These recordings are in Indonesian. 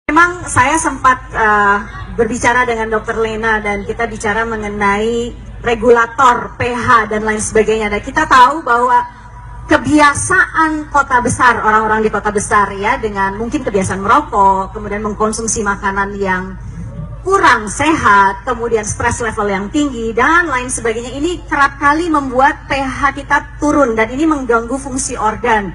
Memang saya sempat berbicara dengan Dr. Lena dan kita bicara mengenai regulator, pH dan lain sebagainya. Dan kita tahu bahwa kebiasaan kota besar, orang-orang di kota besar ya, dengan mungkin kebiasaan merokok, kemudian mengkonsumsi makanan yang kurang sehat, kemudian stres level yang tinggi dan lain sebagainya, ini kerap kali membuat pH kita turun dan ini mengganggu fungsi organ.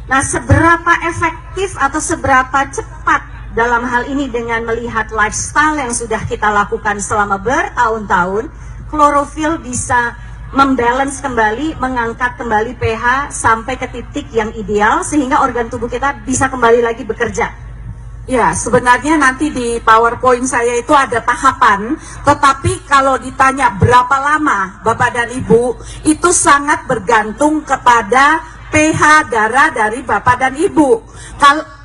Nah, seberapa efektif atau seberapa cepat dalam hal ini dengan melihat lifestyle yang sudah kita lakukan selama bertahun-tahun, klorofil bisa membalance kembali, mengangkat kembali pH sampai ke titik yang ideal sehingga organ tubuh kita bisa kembali lagi bekerja. Ya, sebenarnya nanti di PowerPoint saya itu ada tahapan, tetapi kalau ditanya berapa lama Bapak dan Ibu, itu sangat bergantung kepada pH darah dari Bapak dan Ibu.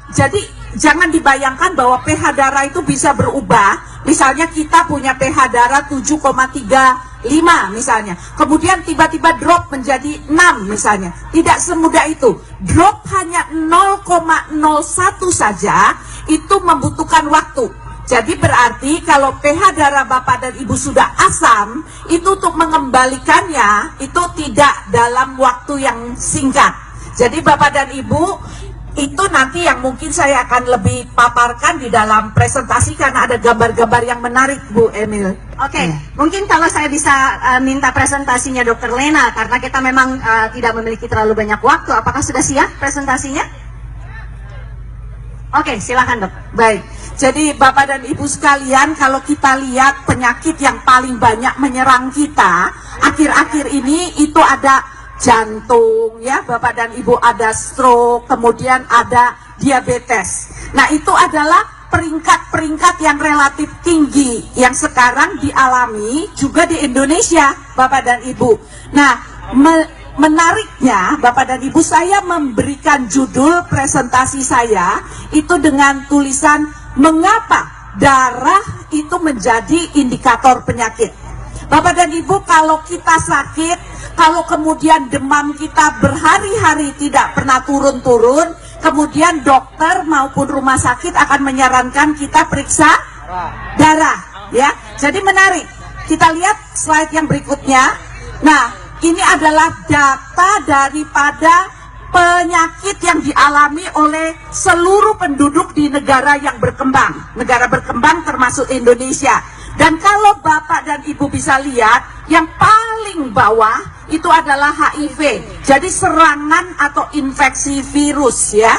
Jadi jangan dibayangkan bahwa pH darah itu bisa berubah. Misalnya kita punya pH darah 7,35 misalnya, kemudian tiba-tiba drop menjadi 6 misalnya. Tidak semudah itu. Drop hanya 0,01 saja itu membutuhkan waktu. Jadi berarti kalau pH darah Bapak dan Ibu sudah asam, itu untuk mengembalikannya itu tidak dalam waktu yang singkat. Jadi Bapak dan Ibu, itu nanti yang mungkin saya akan lebih paparkan di dalam presentasi karena ada gambar-gambar yang menarik, Bu Emil. Oke, mungkin kalau saya bisa minta presentasinya Dr. Lena, karena kita memang tidak memiliki terlalu banyak waktu. Apakah sudah siap presentasinya? Oke, silakan Dok. Baik, jadi Bapak dan Ibu sekalian, kalau kita lihat penyakit yang paling banyak menyerang kita akhir-akhir ini itu ada jantung ya Bapak dan Ibu, ada stroke, kemudian ada diabetes. Nah, itu adalah peringkat-peringkat yang relatif tinggi yang sekarang dialami juga di Indonesia Bapak dan Ibu. Nah, menariknya Bapak dan Ibu, saya memberikan judul presentasi saya itu dengan tulisan mengapa darah itu menjadi indikator penyakit. Bapak dan Ibu, kalau kita sakit, kalau kemudian demam kita berhari-hari tidak pernah turun-turun, kemudian dokter maupun rumah sakit akan menyarankan kita periksa darah, ya. Jadi menarik. Kita lihat slide yang berikutnya. Nah, ini adalah data daripada penyakit yang dialami oleh seluruh penduduk di negara yang berkembang. Negara berkembang termasuk Indonesia. Dan kalau Bapak dan Ibu bisa lihat, yang paling bawah itu adalah HIV. Jadi serangan atau infeksi virus ya,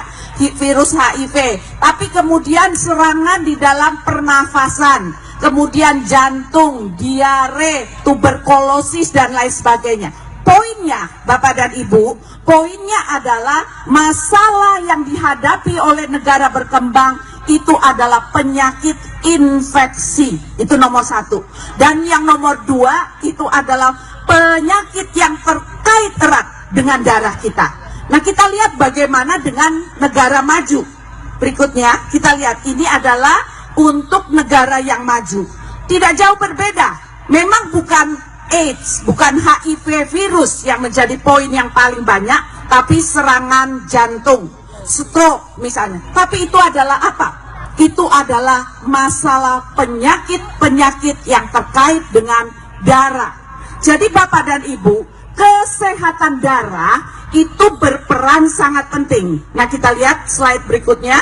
virus HIV. Tapi kemudian serangan di dalam pernafasan, kemudian jantung, diare, tuberkulosis dan lain sebagainya. Poinnya Bapak dan Ibu, poinnya adalah masalah yang dihadapi oleh negara berkembang itu adalah penyakit infeksi, itu nomor 1. Dan yang nomor 2 itu adalah penyakit yang terkait erat dengan darah kita. Nah, kita lihat bagaimana dengan negara maju. Berikutnya kita lihat, ini adalah untuk negara yang maju. Tidak jauh berbeda. Memang bukan AIDS, bukan HIV virus yang menjadi poin yang paling banyak, tapi serangan jantung, stroke misalnya. Tapi itu adalah apa? Itu adalah masalah penyakit-penyakit yang terkait dengan darah. Jadi Bapak dan Ibu, kesehatan darah itu berperan sangat penting. Nah, kita lihat slide berikutnya.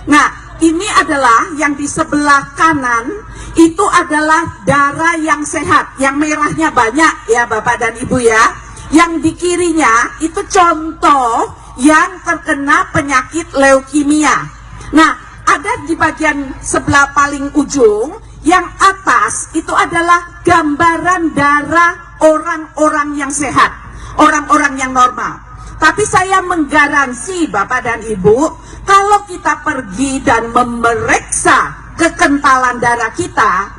Nah, ini adalah yang di sebelah kanan, itu adalah darah yang sehat. Yang merahnya banyak ya Bapak dan Ibu ya. Yang di kirinya itu contoh yang terkena penyakit leukemia. Nah, ada di bagian sebelah paling ujung, yang atas itu adalah gambaran darah orang-orang yang sehat, orang-orang yang normal. Tapi saya menggaransi Bapak dan Ibu, kalau kita pergi dan memeriksa kekentalan darah kita,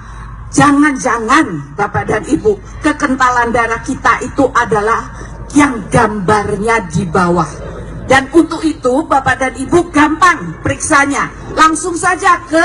jangan-jangan Bapak dan Ibu, kekentalan darah kita itu adalah yang gambarnya di bawah. Dan untuk itu Bapak dan Ibu gampang periksanya, langsung saja ke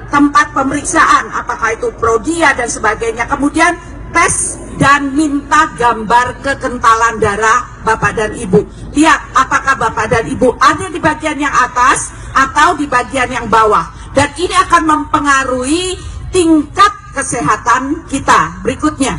tempat pemeriksaan, apakah itu Prodia dan sebagainya, kemudian tes dan minta gambar kekentalan darah Bapak dan Ibu. Lihat apakah Bapak dan Ibu ada di bagian yang atas atau di bagian yang bawah. dan ini akan mempengaruhi tingkat kesehatan kita. Berikutnya.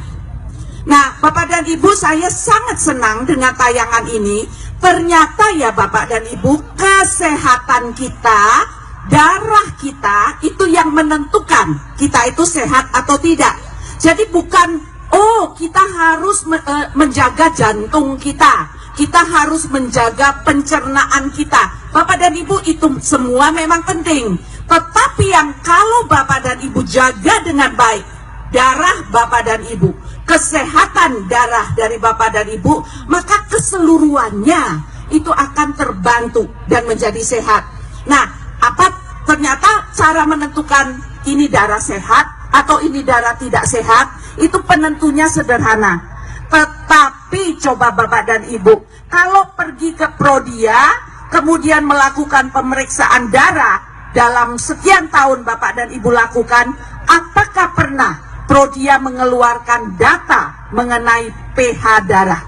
Nah, Bapak dan Ibu, saya sangat senang dengan tayangan ini. Ternyata ya Bapak dan Ibu, kesehatan kita, darah kita itu yang menentukan kita itu sehat atau tidak. Jadi bukan, oh kita harus menjaga jantung kita harus menjaga pencernaan kita. Bapak dan Ibu, itu semua memang penting. Tetapi yang kalau Bapak dan Ibu jaga dengan baik, darah Bapak dan Ibu, kesehatan darah dari Bapak dan Ibu, maka keseluruhannya itu akan terbantu dan menjadi sehat. Nah, apa ternyata cara menentukan ini darah sehat atau ini darah tidak sehat, itu penentunya sederhana. Tetapi coba Bapak dan Ibu, kalau pergi ke Prodia, kemudian melakukan pemeriksaan darah dalam sekian tahun Bapak dan Ibu lakukan, apakah pernah Prodia mengeluarkan data mengenai pH darah?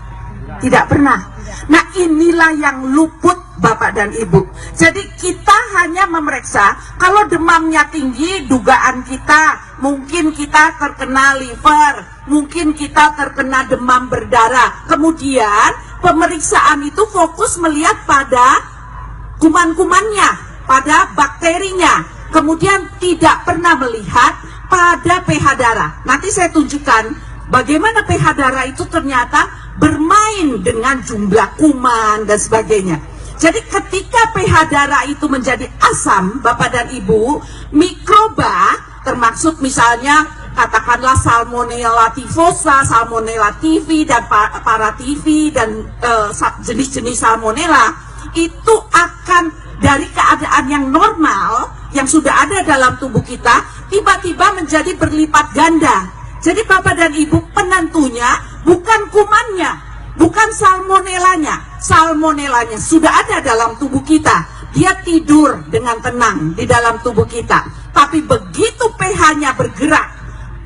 Tidak pernah. Nah, inilah yang luput Bapak dan Ibu. Jadi kita hanya memeriksa kalau demamnya tinggi, dugaan kita mungkin kita terkena liver, mungkin kita terkena demam berdarah. Kemudian pemeriksaan itu fokus melihat pada kuman-kumannya, pada bakterinya. Kemudian tidak pernah melihat pada pH darah. Nanti saya tunjukkan bagaimana pH darah itu ternyata bermain dengan jumlah kuman dan sebagainya. Jadi ketika pH darah itu menjadi asam, Bapak dan Ibu, mikroba termasuk misalnya katakanlah Salmonella typhosa, Salmonella typhi dan paratyphi dan jenis-jenis Salmonella itu akan dari keadaan yang normal yang sudah ada dalam tubuh kita tiba-tiba menjadi berlipat ganda. Jadi Bapak dan Ibu, penentunya bukan kumannya, bukan salmonellanya. Salmonellanya sudah ada dalam tubuh kita. Dia tidur dengan tenang di dalam tubuh kita. Tapi begitu pH-nya bergerak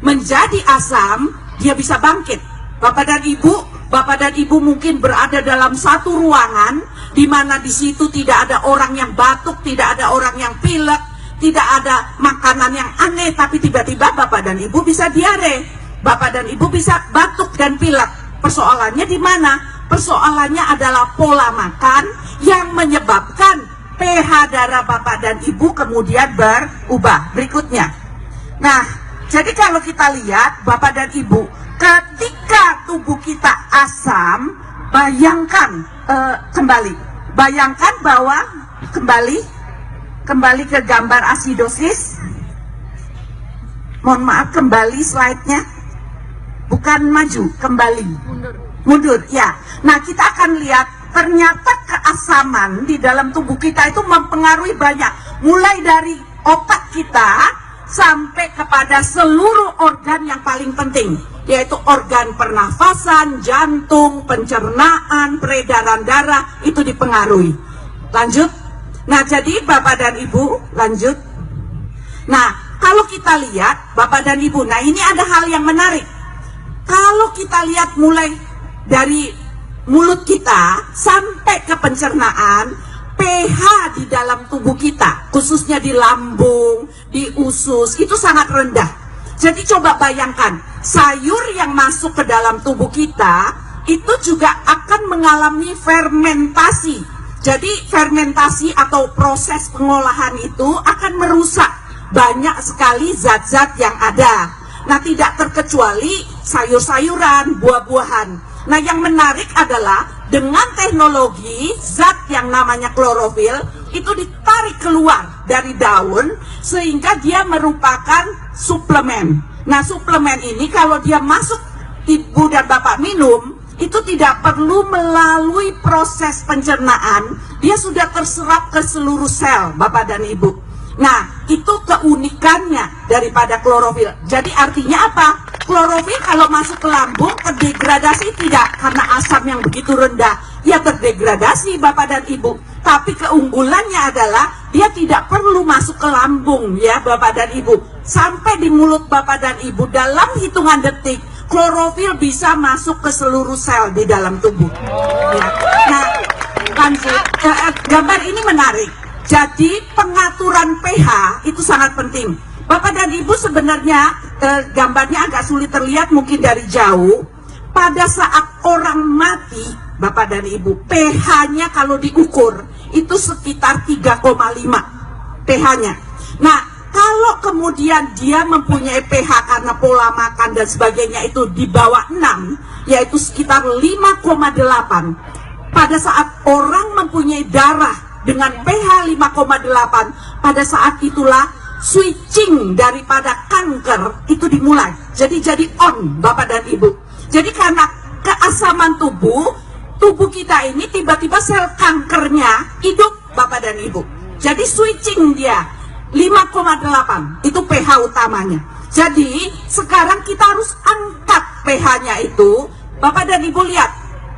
menjadi asam, dia bisa bangkit. Bapak dan Ibu mungkin berada dalam satu ruangan di mana di situ tidak ada orang yang batuk, tidak ada orang yang pilek, tidak ada makanan yang aneh, tapi tiba-tiba Bapak dan Ibu bisa diare, Bapak dan Ibu bisa batuk dan pilek. Persoalannya di mana? Persoalannya adalah pola makan yang menyebabkan pH darah Bapak dan Ibu kemudian berubah. Berikutnya. Nah, jadi kalau kita lihat Bapak dan Ibu, ketika tubuh kita asam, bayangkan bayangkan bahwa kembali ke gambar asidosis. Mohon maaf, kembali slide-nya. Bukan maju, kembali. Mundur, ya. Nah, kita akan lihat ternyata keasaman di dalam tubuh kita itu mempengaruhi banyak. Mulai dari otak kita sampai kepada seluruh organ yang paling penting, yaitu organ pernafasan, jantung, pencernaan, peredaran darah, itu dipengaruhi. Lanjut. Nah, jadi Bapak dan Ibu, lanjut. Nah, kalau kita lihat Bapak dan Ibu, nah ini ada hal yang menarik. Kalau kita lihat mulai dari mulut kita sampai ke pencernaan, pH di dalam tubuh kita, khususnya di lambung, di usus, itu sangat rendah. Jadi coba bayangkan, sayur yang masuk ke dalam tubuh kita, itu juga akan mengalami fermentasi. Jadi fermentasi atau proses pengolahan itu akan merusak banyak sekali zat-zat yang ada. Nah, tidak terkecuali sayur-sayuran, buah-buahan. Nah, yang menarik adalah dengan teknologi zat yang namanya klorofil itu ditarik keluar dari daun sehingga dia merupakan suplemen. Nah, suplemen ini kalau dia masuk Ibu dan Bapak minum, itu tidak perlu melalui proses pencernaan, dia sudah terserap ke seluruh sel Bapak dan Ibu. Nah, itu keunikannya daripada klorofil. Jadi artinya apa? Klorofil kalau masuk ke lambung terdegradasi tidak, karena asam yang begitu rendah. Ya terdegradasi Bapak dan Ibu. Tapi keunggulannya adalah dia tidak perlu masuk ke lambung ya Bapak dan Ibu. Sampai di mulut Bapak dan Ibu dalam hitungan detik, klorofil bisa masuk ke seluruh sel di dalam tubuh. Ya. Nah, lanjut. Gambar ini menarik. Jadi pengaturan pH itu sangat penting. Bapak dan Ibu sebenarnya gambarnya agak sulit terlihat mungkin dari jauh. Pada saat orang mati, Bapak dan Ibu, pH-nya kalau diukur itu sekitar 3,5 pH-nya. Nah, kalau kemudian dia mempunyai pH karena pola makan dan sebagainya itu di bawah 6, yaitu sekitar 5,8. Pada saat orang mempunyai darah dengan pH 5,8, pada saat itulah switching daripada kanker itu dimulai. Jadi on, Bapak dan Ibu. Jadi karena keasaman tubuh kita ini tiba-tiba sel kankernya hidup, Bapak dan Ibu. Jadi switching dia 5,8 itu pH utamanya. Jadi sekarang kita harus angkat pH-nya itu. Bapak dan Ibu lihat,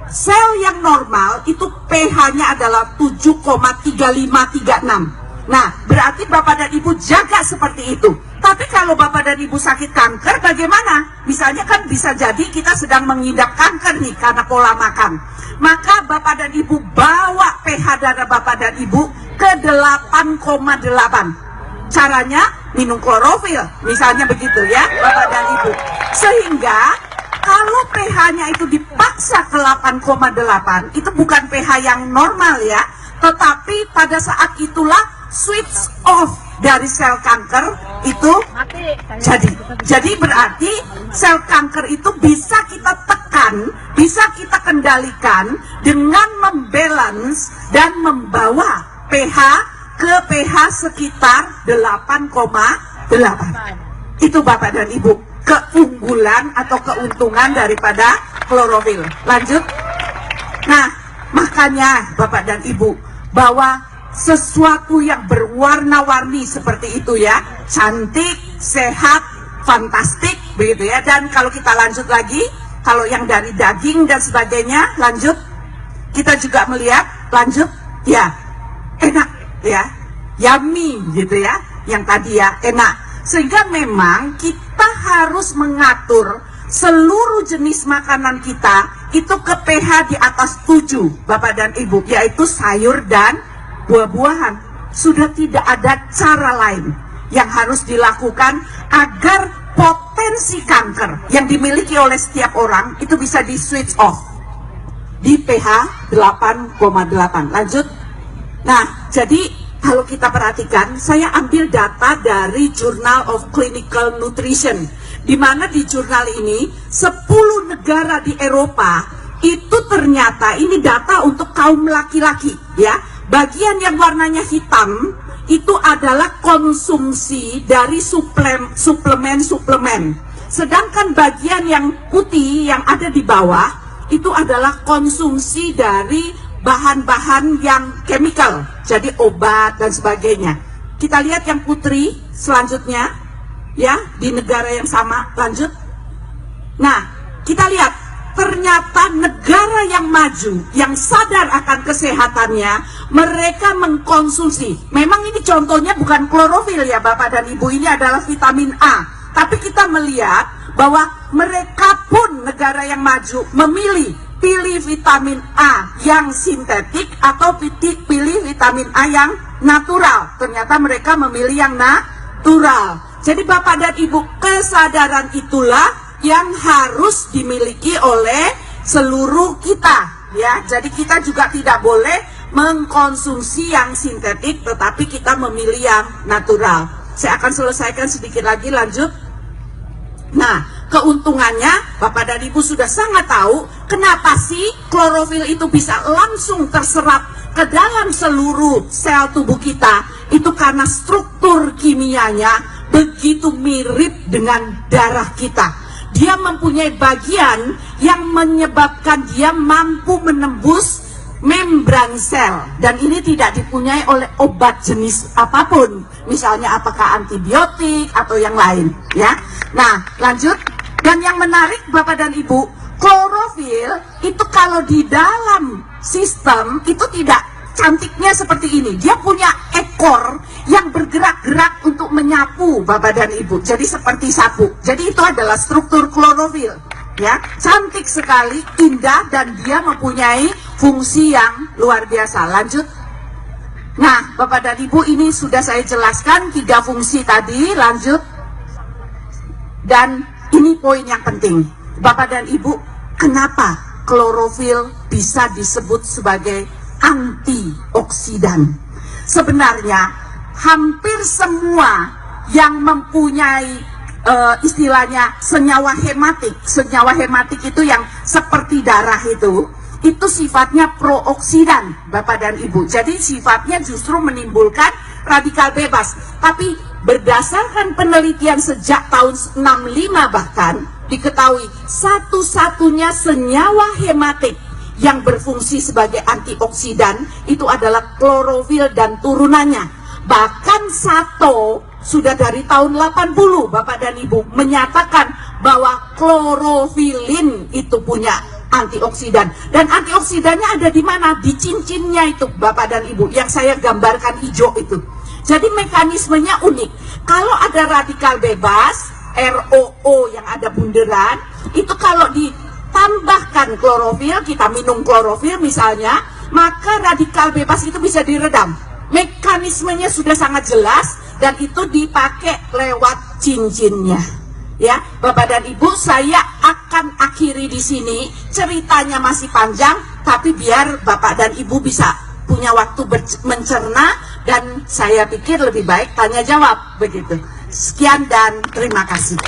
sel yang normal itu pH-nya adalah 7,3536. Nah, berarti Bapak dan Ibu jaga seperti itu. Tapi kalau Bapak dan Ibu sakit kanker bagaimana? Misalnya kan bisa jadi kita sedang mengidap kanker nih karena pola makan. Maka Bapak dan Ibu bawa pH darah Bapak dan Ibu ke 8,8. Caranya minum klorofil, misalnya begitu ya Bapak dan Ibu. Sehingga kalau pH-nya itu dipaksa ke 8,8, itu bukan pH yang normal ya, tetapi pada saat itulah switch off dari sel kanker itu jadi berarti sel kanker itu bisa kita tekan, bisa kita kendalikan dengan membalance dan membawa pH ke pH sekitar 8,8. Itu Bapak dan Ibu, keunggulan atau keuntungan daripada klorofil. Lanjut. Nah, makanya Bapak dan Ibu, bahwa sesuatu yang berwarna-warni seperti itu ya, cantik, sehat, fantastik begitu ya. Dan kalau kita lanjut lagi, kalau yang dari daging dan sebagainya, lanjut, kita juga melihat, lanjut, ya, enak ya, yummy gitu ya, yang tadi ya, enak. Sehingga memang kita harus mengatur seluruh jenis makanan kita itu ke pH di atas 7, Bapak dan Ibu, yaitu sayur dan buah-buahan. Sudah tidak ada cara lain yang harus dilakukan agar potensi kanker yang dimiliki oleh setiap orang itu bisa di switch off di pH 8,8. Lanjut. Nah, jadi kalau kita perhatikan, saya ambil data dari Journal of Clinical Nutrition, di mana di jurnal ini 10 negara di Eropa itu ternyata ini data untuk kaum laki-laki ya. Bagian yang warnanya hitam itu adalah konsumsi dari suplemen-suplemen. Sedangkan bagian yang putih yang ada di bawah itu adalah konsumsi dari bahan-bahan yang chemical, jadi obat dan sebagainya. Kita lihat yang putih selanjutnya ya, di negara yang sama. Lanjut. Nah, kita lihat ternyata negara yang maju, yang sadar akan kesehatannya, mereka mengkonsumsi. Memang ini contohnya bukan klorofil ya Bapak dan Ibu, ini adalah vitamin A. Tapi kita melihat bahwa mereka pun negara yang maju memilih pilih vitamin A yang sintetik atau pilih vitamin A yang natural. Ternyata mereka memilih yang natural. Jadi Bapak dan Ibu, kesadaran itulah yang harus dimiliki oleh seluruh kita ya. Jadi kita juga tidak boleh mengkonsumsi yang sintetik, tetapi kita memilih yang natural. Saya akan selesaikan sedikit lagi, lanjut. Nah, keuntungannya Bapak dan Ibu sudah sangat tahu kenapa sih klorofil itu bisa langsung terserap ke dalam seluruh sel tubuh kita. Itu karena struktur kimianya begitu mirip dengan darah kita. Dia mempunyai bagian yang menyebabkan dia mampu menembus membran sel, dan ini tidak dipunyai oleh obat jenis apapun, misalnya apakah antibiotik atau yang lain ya. Nah, lanjut. Dan yang menarik Bapak dan Ibu, klorofil itu kalau di dalam sistem itu tidak cantiknya seperti ini. Dia punya ekor yang bergerak-gerak untuk menyapu Bapak dan Ibu, jadi seperti sapu. Jadi itu adalah struktur klorofil ya, cantik sekali, indah, dan dia mempunyai fungsi yang luar biasa. Lanjut. Nah, Bapak dan Ibu, ini sudah saya jelaskan 3 fungsi tadi, lanjut. Dan ini poin yang penting. Bapak dan Ibu, kenapa klorofil bisa disebut sebagai antioksidan? Sebenarnya hampir semua yang mempunyai istilahnya senyawa hematik itu yang seperti darah itu sifatnya prooksidan, Bapak dan Ibu. Jadi sifatnya justru menimbulkan radikal bebas. Tapi berdasarkan penelitian sejak tahun 65 bahkan diketahui satu-satunya senyawa hematik yang berfungsi sebagai antioksidan itu adalah klorofil dan turunannya. Bahkan Sato sudah dari tahun 80, Bapak dan Ibu, menyatakan bahwa klorofilin itu punya antioksidan. Dan antioksidannya ada di mana? Di cincinnya itu, Bapak dan Ibu, yang saya gambarkan hijau itu. Jadi mekanismenya unik. Kalau ada radikal bebas, ROO yang ada bunderan, itu kalau ditambahkan klorofil, kita minum klorofil misalnya, maka radikal bebas itu bisa diredam. Mekanismenya sudah sangat jelas dan itu dipakai lewat cincinnya. Ya, Bapak dan Ibu, saya akan akhiri di sini. Ceritanya masih panjang, tapi biar Bapak dan Ibu bisa punya waktu mencerna, dan saya pikir lebih baik tanya jawab begitu. Sekian dan terima kasih.